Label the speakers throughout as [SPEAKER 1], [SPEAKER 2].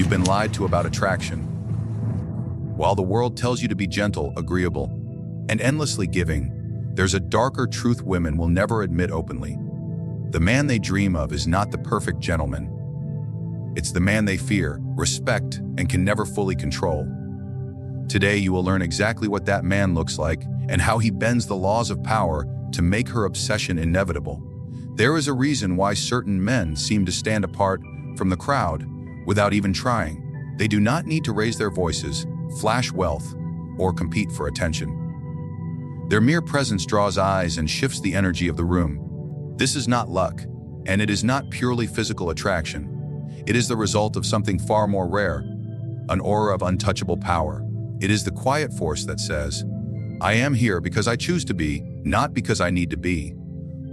[SPEAKER 1] You've been lied to about attraction. While the world tells you to be gentle, agreeable, and endlessly giving, there's a darker truth women will never admit openly. The man they dream of is not the perfect gentleman. It's the man they fear, respect, and can never fully control. Today, you will learn exactly what that man looks like and how he bends the laws of power to make her obsession inevitable. There is a reason why certain men seem to stand apart from the crowd without even trying. They do not need to raise their voices, flash wealth, or compete for attention. Their mere presence draws eyes and shifts the energy of the room. This is not luck, and it is not purely physical attraction. It is the result of something far more rare, an aura of untouchable power. It is the quiet force that says, "I am here because I choose to be, not because I need to be."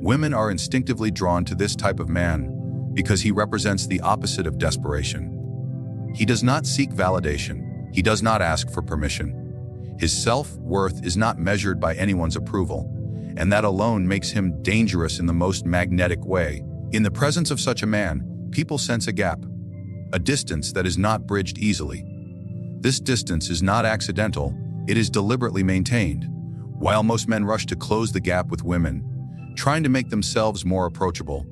[SPEAKER 1] Women are instinctively drawn to this type of man because he represents the opposite of desperation. He does not seek validation. He does not ask for permission. His self-worth is not measured by anyone's approval, and that alone makes him dangerous in the most magnetic way. In the presence of such a man, people sense a gap, a distance that is not bridged easily. This distance is not accidental, it is deliberately maintained. While most men rush to close the gap with women, trying to make themselves more approachable,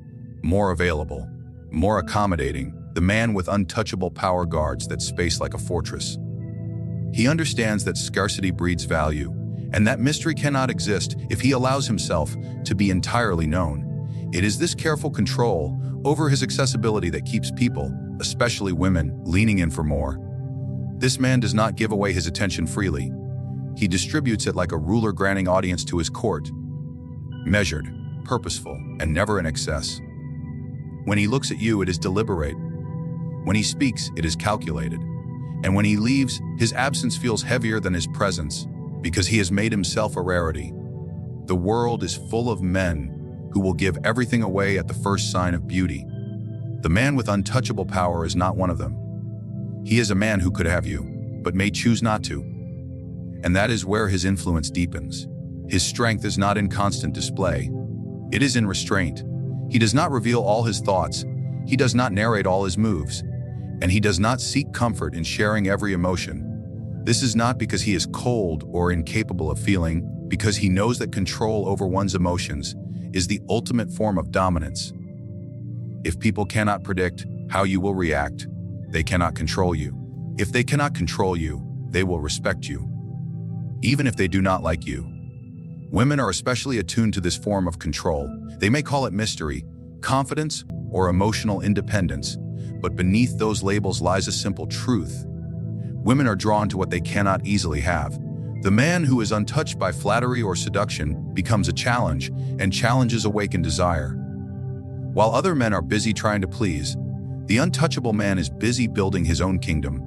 [SPEAKER 1] more available, more accommodating, the man with untouchable power guards that space like a fortress. He understands that scarcity breeds value, and that mystery cannot exist if he allows himself to be entirely known. It is this careful control over his accessibility that keeps people, especially women, leaning in for more. This man does not give away his attention freely. He distributes it like a ruler granting audience to his court. Measured, purposeful, and never in excess. When he looks at you, it is deliberate. When he speaks, it is calculated. And when he leaves, his absence feels heavier than his presence, because he has made himself a rarity. The world is full of men who will give everything away at the first sign of beauty. The man with untouchable power is not one of them. He is a man who could have you, but may choose not to. And that is where his influence deepens. His strength is not in constant display. It is in restraint. He does not reveal all his thoughts. He does not narrate all his moves. And he does not seek comfort in sharing every emotion. This is not because he is cold or incapable of feeling, because he knows that control over one's emotions is the ultimate form of dominance. If people cannot predict how you will react, they cannot control you. If they cannot control you, they will respect you, even if they do not like you. Women are especially attuned to this form of control. They may call it mystery, confidence, or emotional independence, but beneath those labels lies a simple truth. Women are drawn to what they cannot easily have. The man who is untouched by flattery or seduction becomes a challenge, and challenges awaken desire. While other men are busy trying to please, the untouchable man is busy building his own kingdom,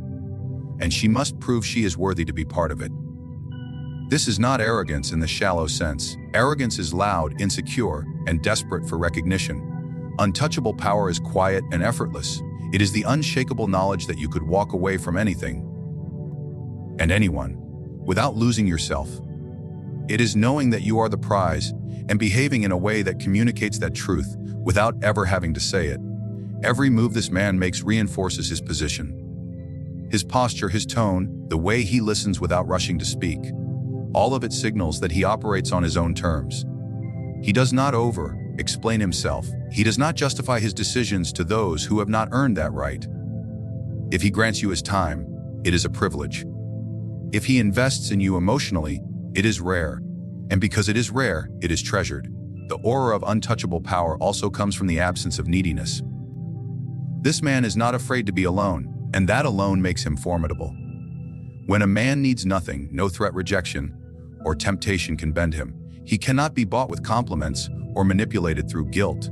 [SPEAKER 1] and she must prove she is worthy to be part of it. This is not arrogance in the shallow sense. Arrogance is loud, insecure, and desperate for recognition. Untouchable power is quiet and effortless. It is the unshakable knowledge that you could walk away from anything and anyone without losing yourself. It is knowing that you are the prize and behaving in a way that communicates that truth without ever having to say it. Every move this man makes reinforces his position. His posture, his tone, the way he listens without rushing to speak. All of it signals that he operates on his own terms. He does not over-explain himself. He does not justify his decisions to those who have not earned that right. If he grants you his time, it is a privilege. If he invests in you emotionally, it is rare. And because it is rare, it is treasured. The aura of untouchable power also comes from the absence of neediness. This man is not afraid to be alone, and that alone makes him formidable. When a man needs nothing, no threat, rejection, or temptation can bend him. He cannot be bought with compliments or manipulated through guilt.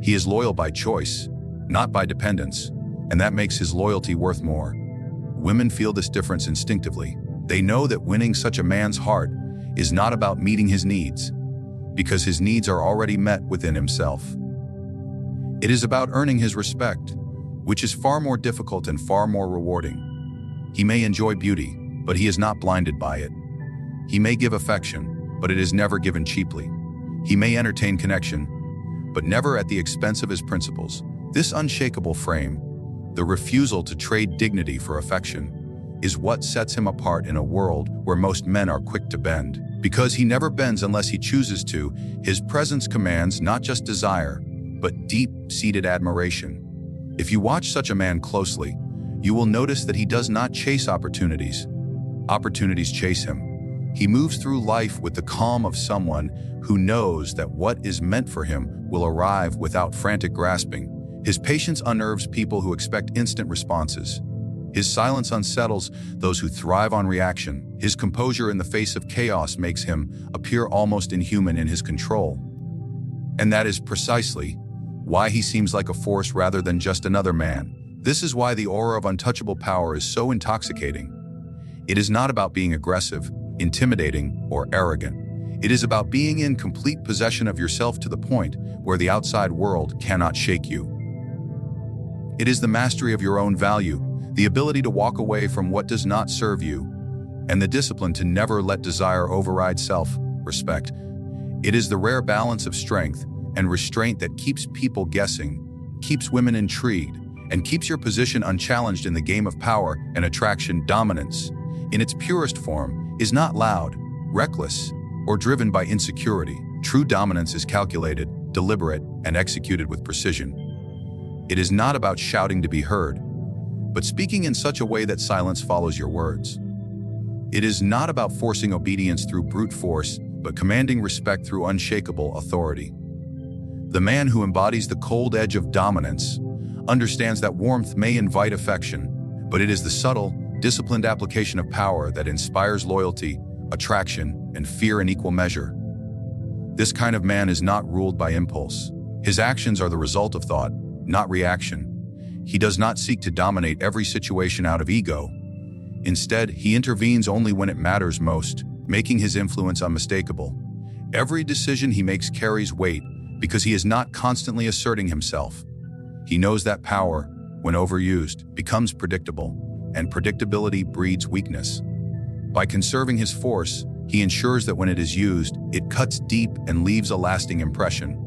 [SPEAKER 1] He is loyal by choice, not by dependence, and that makes his loyalty worth more. Women feel this difference instinctively. They know that winning such a man's heart is not about meeting his needs, because his needs are already met within himself. It is about earning his respect, which is far more difficult and far more rewarding. He may enjoy beauty, but he is not blinded by it. He may give affection, but it is never given cheaply. He may entertain connection, but never at the expense of his principles. This unshakable frame The refusal to trade dignity for affection is what sets him apart in a world where most men are quick to bend. Because he never bends unless he chooses to, his presence commands not just desire, but deep-seated admiration. If you watch such a man closely, you will notice that he does not chase opportunities. Opportunities chase him. He moves through life with the calm of someone who knows that what is meant for him will arrive without frantic grasping. His patience unnerves people who expect instant responses. His silence unsettles those who thrive on reaction. His composure in the face of chaos makes him appear almost inhuman in his control. And that is precisely why he seems like a force rather than just another man. This is why the aura of untouchable power is so intoxicating. It is not about being aggressive, intimidating, or arrogant. It is about being in complete possession of yourself to the point where the outside world cannot shake you. It is the mastery of your own value, the ability to walk away from what does not serve you, and the discipline to never let desire override self-respect. It is the rare balance of strength and restraint that keeps people guessing, keeps women intrigued, and keeps your position unchallenged in the game of power and attraction. Dominance, in its purest form, is not loud, reckless, or driven by insecurity. True dominance is calculated, deliberate, and executed with precision. It is not about shouting to be heard, but speaking in such a way that silence follows your words. It is not about forcing obedience through brute force, but commanding respect through unshakable authority. The man who embodies the cold edge of dominance understands that warmth may invite affection, but it is the subtle, disciplined application of power that inspires loyalty, attraction, and fear in equal measure. This kind of man is not ruled by impulse. His actions are the result of thought, not reaction. He does not seek to dominate every situation out of ego. Instead, he intervenes only when it matters most, making his influence unmistakable. Every decision he makes carries weight because he is not constantly asserting himself. He knows that power, when overused, becomes predictable, and predictability breeds weakness. By conserving his force, he ensures that when it is used, it cuts deep and leaves a lasting impression.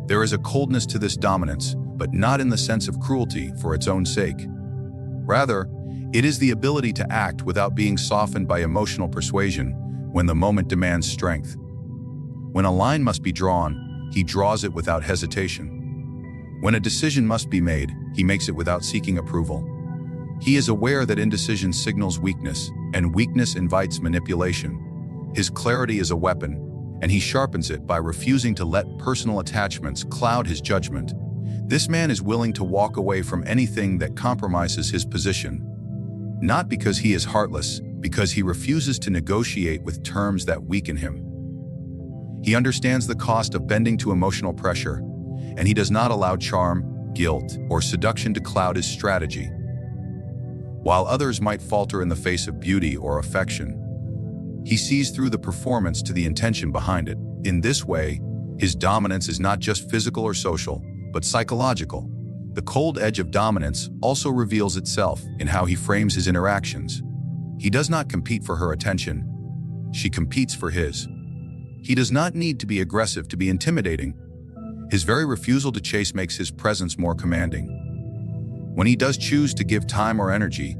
[SPEAKER 1] There is a coldness to this dominance, but not in the sense of cruelty for its own sake. Rather, it is the ability to act without being softened by emotional persuasion when the moment demands strength. When a line must be drawn, he draws it without hesitation. When a decision must be made, he makes it without seeking approval. He is aware that indecision signals weakness, and weakness invites manipulation. His clarity is a weapon, and he sharpens it by refusing to let personal attachments cloud his judgment. This man is willing to walk away from anything that compromises his position, not because he is heartless, because he refuses to negotiate with terms that weaken him. He understands the cost of bending to emotional pressure, and he does not allow charm, guilt, or seduction to cloud his strategy. While others might falter in the face of beauty or affection, he sees through the performance to the intention behind it. In this way, his dominance is not just physical or social, but psychological. The cold edge of dominance also reveals itself in how he frames his interactions. He does not compete for her attention. She competes for his. He does not need to be aggressive to be intimidating. His very refusal to chase makes his presence more commanding. When he does choose to give time or energy,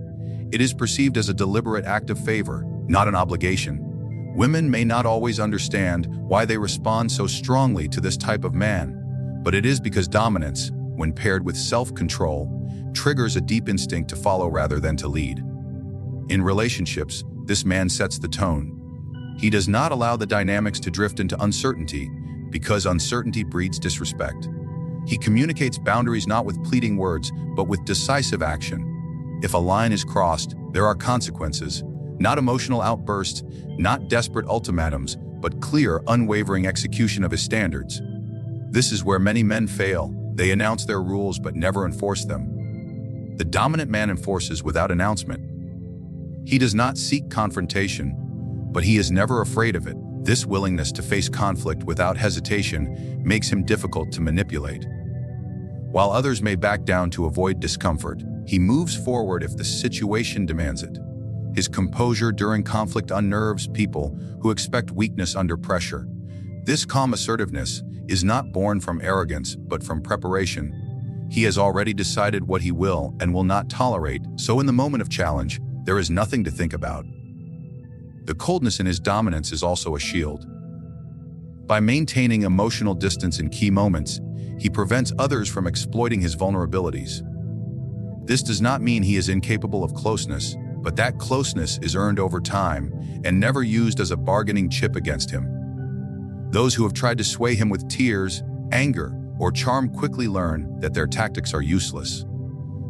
[SPEAKER 1] it is perceived as a deliberate act of favor, not an obligation. Women may not always understand why they respond so strongly to this type of man, but it is because dominance, when paired with self-control, triggers a deep instinct to follow rather than to lead. In relationships, this man sets the tone. He does not allow the dynamics to drift into uncertainty, because uncertainty breeds disrespect. He communicates boundaries not with pleading words, but with decisive action. If a line is crossed, there are consequences, not emotional outbursts, not desperate ultimatums, but clear, unwavering execution of his standards. This is where many men fail. They announce their rules but never enforce them. The dominant man enforces without announcement. He does not seek confrontation, but he is never afraid of it. This willingness to face conflict without hesitation makes him difficult to manipulate. While others may back down to avoid discomfort, he moves forward if the situation demands it. His composure during conflict unnerves people who expect weakness under pressure. This calm assertiveness is not born from arrogance, but from preparation. He has already decided what he will and will not tolerate, so in the moment of challenge, there is nothing to think about. The coldness in his dominance is also a shield. By maintaining emotional distance in key moments, he prevents others from exploiting his vulnerabilities. This does not mean he is incapable of closeness, but that closeness is earned over time and never used as a bargaining chip against him. Those who have tried to sway him with tears, anger, or charm quickly learn that their tactics are useless.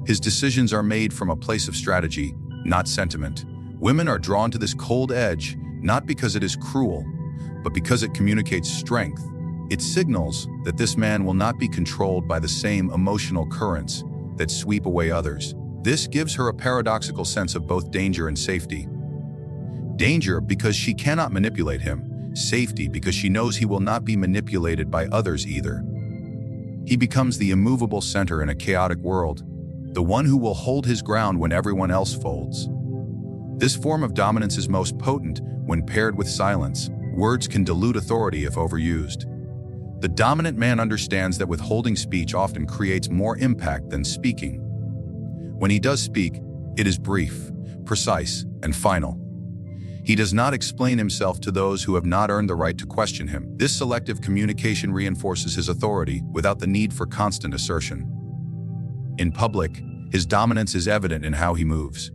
[SPEAKER 1] His decisions are made from a place of strategy, not sentiment. Women are drawn to this cold edge, not because it is cruel, but because it communicates strength. It signals that this man will not be controlled by the same emotional currents that sweep away others. This gives her a paradoxical sense of both danger and safety. Danger because she cannot manipulate him, safety because she knows he will not be manipulated by others either. He becomes the immovable center in a chaotic world, the one who will hold his ground when everyone else folds. This form of dominance is most potent when paired with silence. Words can dilute authority if overused. The dominant man understands that withholding speech often creates more impact than speaking. When he does speak, it is brief, precise, and final. He does not explain himself to those who have not earned the right to question him. This selective communication reinforces his authority without the need for constant assertion. In public, his dominance is evident in how he moves.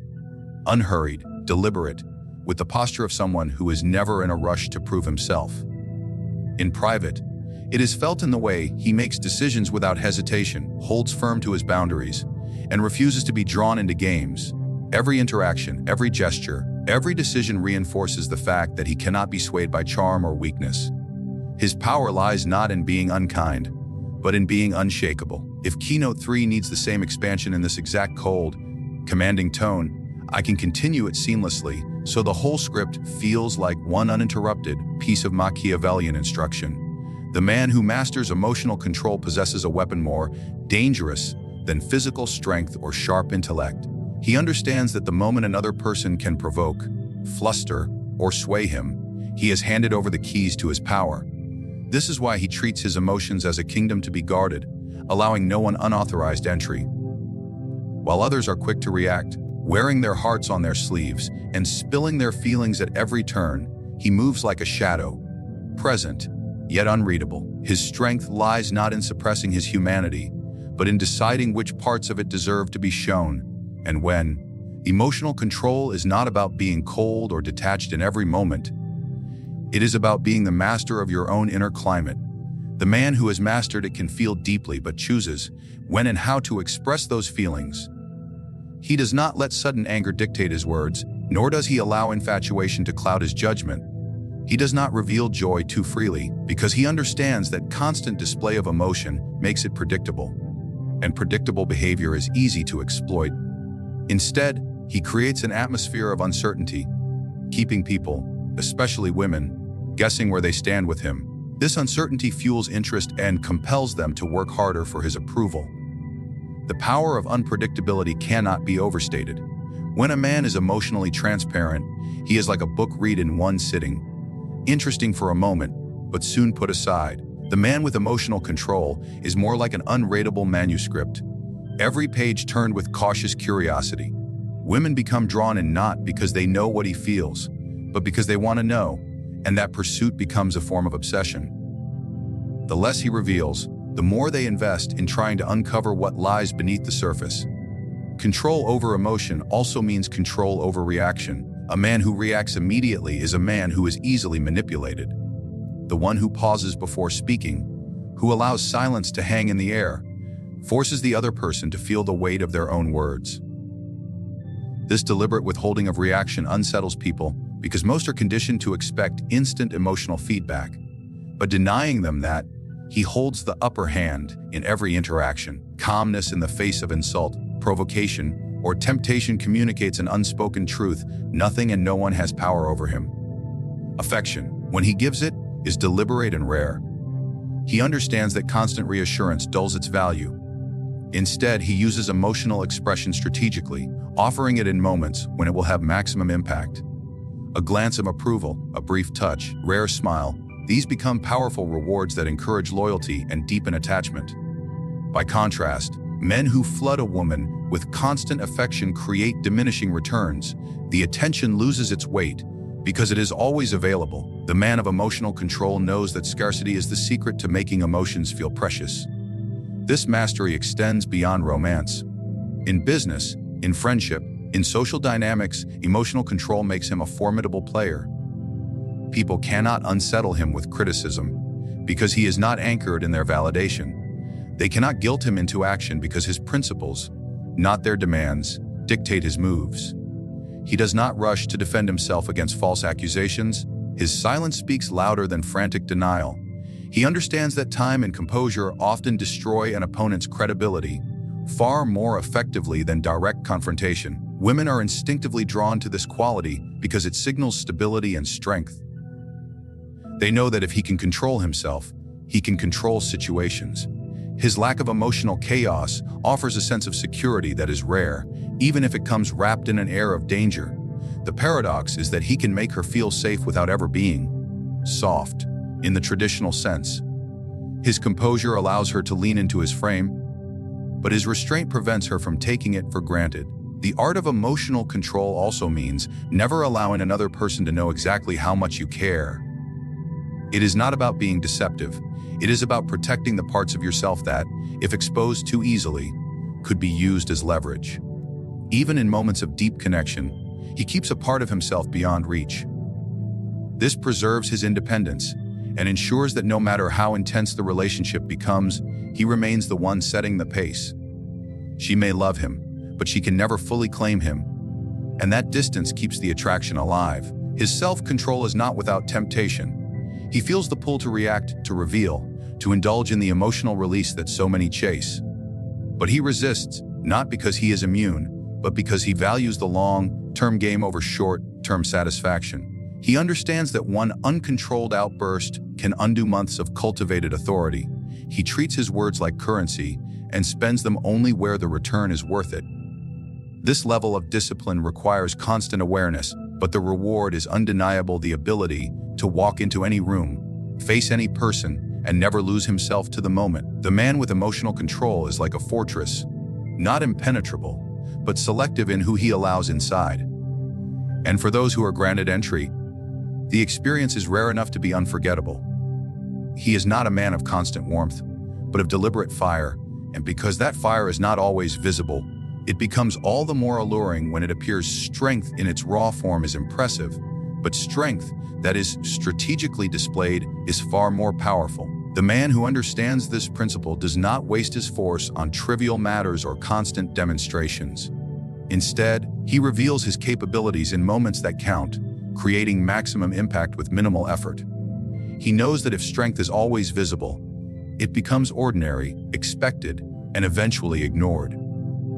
[SPEAKER 1] Unhurried, deliberate, with the posture of someone who is never in a rush to prove himself. In private, it is felt in the way he makes decisions without hesitation, holds firm to his boundaries, and refuses to be drawn into games. Every interaction, every gesture, every decision reinforces the fact that he cannot be swayed by charm or weakness. His power lies not in being unkind, but in being unshakable. If Keynote 3 needs the same expansion in this exact cold, commanding tone, I can continue it seamlessly, so the whole script feels like one uninterrupted piece of Machiavellian instruction. The man who masters emotional control possesses a weapon more dangerous than physical strength or sharp intellect. He understands that the moment another person can provoke, fluster, or sway him, he has handed over the keys to his power. This is why he treats his emotions as a kingdom to be guarded, allowing no one unauthorized entry. While others are quick to react, wearing their hearts on their sleeves and spilling their feelings at every turn, he moves like a shadow, present, yet unreadable. His strength lies not in suppressing his humanity, but in deciding which parts of it deserve to be shown and when. Emotional control is not about being cold or detached in every moment. It is about being the master of your own inner climate. The man who has mastered it can feel deeply but chooses when and how to express those feelings. He does not let sudden anger dictate his words, nor does he allow infatuation to cloud his judgment. He does not reveal joy too freely because he understands that constant display of emotion makes it predictable, and predictable behavior is easy to exploit. Instead, he creates an atmosphere of uncertainty, keeping people, especially women, guessing where they stand with him. This uncertainty fuels interest and compels them to work harder for his approval. The power of unpredictability cannot be overstated. When a man is emotionally transparent, he is like a book read in one sitting, interesting for a moment, but soon put aside. The man with emotional control is more like an unreadable manuscript, every page turned with cautious curiosity. Women become drawn in not because they know what he feels, but because they want to know, and that pursuit becomes a form of obsession. The less he reveals, the more they invest in trying to uncover what lies beneath the surface. Control over emotion also means control over reaction. A man who reacts immediately is a man who is easily manipulated. The one who pauses before speaking, who allows silence to hang in the air, forces the other person to feel the weight of their own words. This deliberate withholding of reaction unsettles people because most are conditioned to expect instant emotional feedback. But denying them that, he holds the upper hand in every interaction. Calmness in the face of insult, provocation, or temptation communicates an unspoken truth: nothing and no one has power over him. Affection, when he gives it, is deliberate and rare. He understands that constant reassurance dulls its value. Instead, he uses emotional expression strategically, offering it in moments when it will have maximum impact. A glance of approval, a brief touch, rare smile, these become powerful rewards that encourage loyalty and deepen attachment. By contrast, Men who flood a woman with constant affection create diminishing returns. The attention loses its weight because it is always available. The man of emotional control knows that scarcity is the secret to making emotions feel precious. This mastery extends beyond romance. In business, in friendship, in social dynamics, emotional control makes him a formidable player. People cannot unsettle him with criticism because he is not anchored in their validation. They cannot guilt him into action because his principles, not their demands, dictate his moves. He does not rush to defend himself against false accusations. His silence speaks louder than frantic denial. He understands that time and composure often destroy an opponent's credibility far more effectively than direct confrontation. Women are instinctively drawn to this quality because it signals stability and strength. They know that if he can control himself, he can control situations. His lack of emotional chaos offers a sense of security that is rare, even if it comes wrapped in an air of danger. The paradox is that he can make her feel safe without ever being soft, in the traditional sense. His composure allows her to lean into his frame, but his restraint prevents her from taking it for granted. The art of emotional control also means never allowing another person to know exactly how much you care. It is not about being deceptive. It is about protecting the parts of yourself that, if exposed too easily, could be used as leverage. Even in moments of deep connection, he keeps a part of himself beyond reach. This preserves his independence and ensures that no matter how intense the relationship becomes, he remains the one setting the pace. She may love him, but she can never fully claim him, and that distance keeps the attraction alive. His self-control is not without temptation. He feels the pull to react, to reveal, to indulge in the emotional release that so many chase. But he resists, not because he is immune, but because he values the long-term game over short-term satisfaction. He understands that one uncontrolled outburst can undo months of cultivated authority. He treats his words like currency and spends them only where the return is worth it. This level of discipline requires constant awareness, but the reward is undeniable: the ability to walk into any room, face any person, and never lose himself to the moment. The man with emotional control is like a fortress, not impenetrable, but selective in who he allows inside. And for those who are granted entry, the experience is rare enough to be unforgettable. He is not a man of constant warmth, but of deliberate fire, and because that fire is not always visible, it becomes all the more alluring when it appears. Strength in its raw form is impressive, but strength that is strategically displayed is far more powerful. The man who understands this principle does not waste his force on trivial matters or constant demonstrations. Instead, he reveals his capabilities in moments that count, creating maximum impact with minimal effort. He knows that if strength is always visible, it becomes ordinary, expected, and eventually ignored.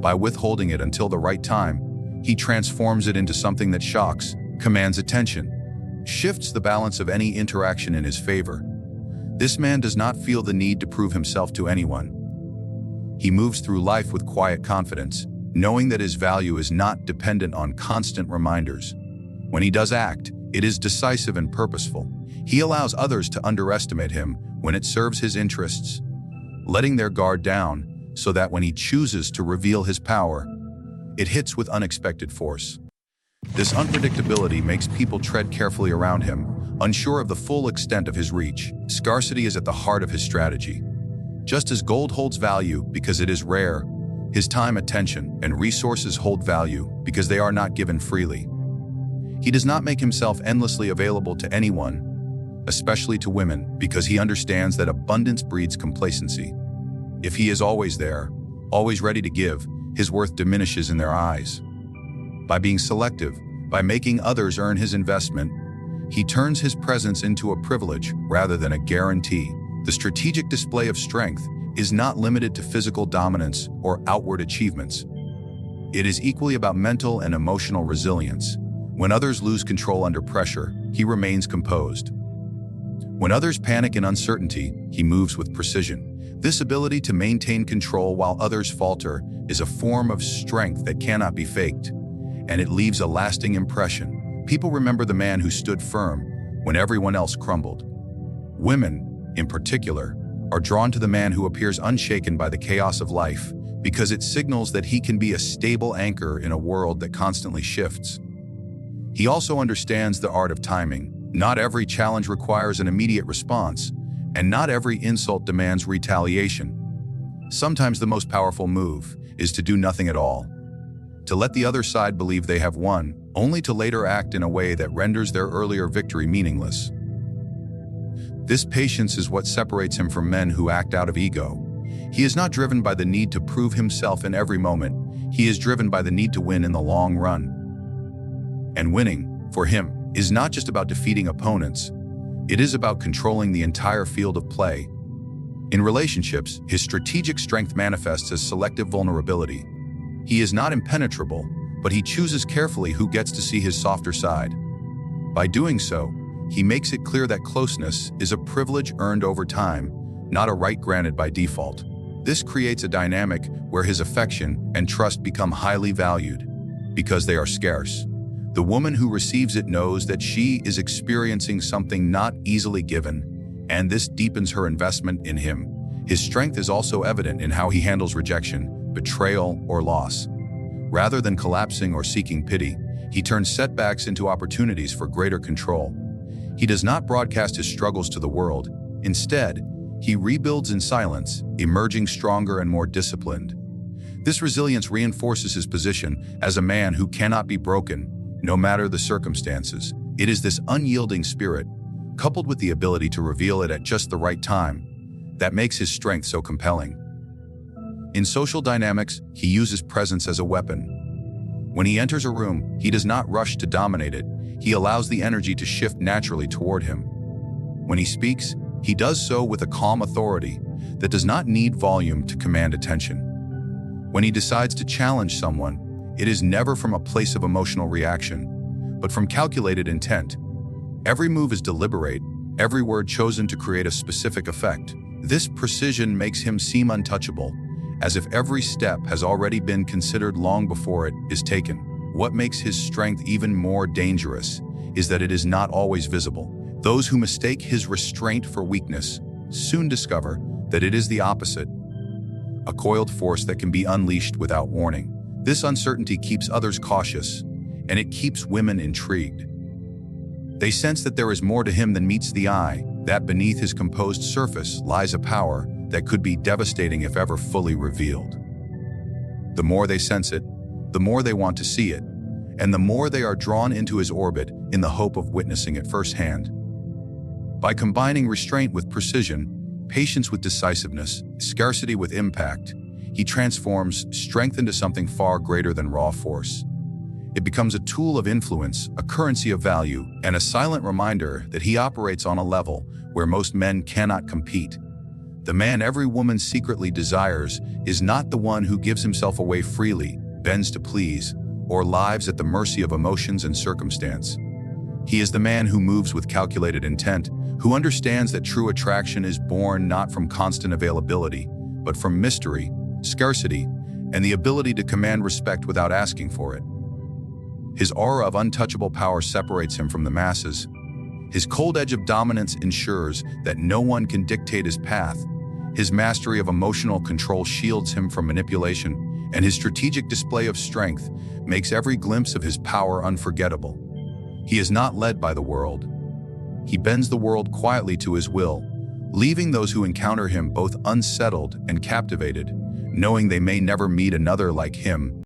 [SPEAKER 1] By withholding it until the right time, he transforms it into something that shocks, commands attention, shifts the balance of any interaction in his favor. This man does not feel the need to prove himself to anyone. He moves through life with quiet confidence, knowing that his value is not dependent on constant reminders. When he does act, it is decisive and purposeful. He allows others to underestimate him when it serves his interests, letting their guard down so that when he chooses to reveal his power, it hits with unexpected force. This unpredictability makes people tread carefully around him, unsure of the full extent of his reach. Scarcity is at the heart of his strategy. Just as gold holds value because it is rare, his time, attention, and resources hold value because they are not given freely. He does not make himself endlessly available to anyone, especially to women, because he understands that abundance breeds complacency. If he is always there, always ready to give, his worth diminishes in their eyes. By being selective, by making others earn his investment, he turns his presence into a privilege rather than a guarantee. The strategic display of strength is not limited to physical dominance or outward achievements. It is equally about mental and emotional resilience. When others lose control under pressure, he remains composed. When others panic in uncertainty, he moves with precision. This ability to maintain control while others falter is a form of strength that cannot be faked, and it leaves a lasting impression. People remember the man who stood firm when everyone else crumbled. Women, in particular, are drawn to the man who appears unshaken by the chaos of life because it signals that he can be a stable anchor in a world that constantly shifts. He also understands the art of timing. Not every challenge requires an immediate response, and not every insult demands retaliation. Sometimes the most powerful move is to do nothing at all, to let the other side believe they have won, only to later act in a way that renders their earlier victory meaningless. This patience is what separates him from men who act out of ego. He is not driven by the need to prove himself in every moment. He is driven by the need to win in the long run. And winning, for him, is not just about defeating opponents. It is about controlling the entire field of play. In relationships, his strategic strength manifests as selective vulnerability. He is not impenetrable, but he chooses carefully who gets to see his softer side. By doing so, he makes it clear that closeness is a privilege earned over time, not a right granted by default. This creates a dynamic where his affection and trust become highly valued because they are scarce. The woman who receives it knows that she is experiencing something not easily given, and this deepens her investment in him. His strength is also evident in how he handles rejection, betrayal, or loss. Rather than collapsing or seeking pity, he turns setbacks into opportunities for greater control. He does not broadcast his struggles to the world. Instead, he rebuilds in silence, emerging stronger and more disciplined. This resilience reinforces his position as a man who cannot be broken, no matter the circumstances. It is this unyielding spirit, coupled with the ability to reveal it at just the right time, that makes his strength so compelling. In social dynamics, he uses presence as a weapon. When he enters a room, he does not rush to dominate it. He allows the energy to shift naturally toward him. When he speaks, he does so with a calm authority that does not need volume to command attention. When he decides to challenge someone, it is never from a place of emotional reaction, but from calculated intent. Every move is deliberate, every word chosen to create a specific effect. This precision makes him seem untouchable, as if every step has already been considered long before it is taken. What makes his strength even more dangerous is that it is not always visible. Those who mistake his restraint for weakness soon discover that it is the opposite, a coiled force that can be unleashed without warning. This uncertainty keeps others cautious, and it keeps women intrigued. They sense that there is more to him than meets the eye, that beneath his composed surface lies a power that could be devastating if ever fully revealed. The more they sense it, the more they want to see it, and the more they are drawn into his orbit in the hope of witnessing it firsthand. By combining restraint with precision, patience with decisiveness, scarcity with impact, he transforms strength into something far greater than raw force. It becomes a tool of influence, a currency of value, and a silent reminder that he operates on a level where most men cannot compete. The man every woman secretly desires is not the one who gives himself away freely, bends to please, or lives at the mercy of emotions and circumstance. He is the man who moves with calculated intent, who understands that true attraction is born not from constant availability, but from mystery, scarcity, and the ability to command respect without asking for it. His aura of untouchable power separates him from the masses. His cold edge of dominance ensures that no one can dictate his path. His mastery of emotional control shields him from manipulation, and his strategic display of strength makes every glimpse of his power unforgettable. He is not led by the world. He bends the world quietly to his will, leaving those who encounter him both unsettled and captivated, knowing they may never meet another like him.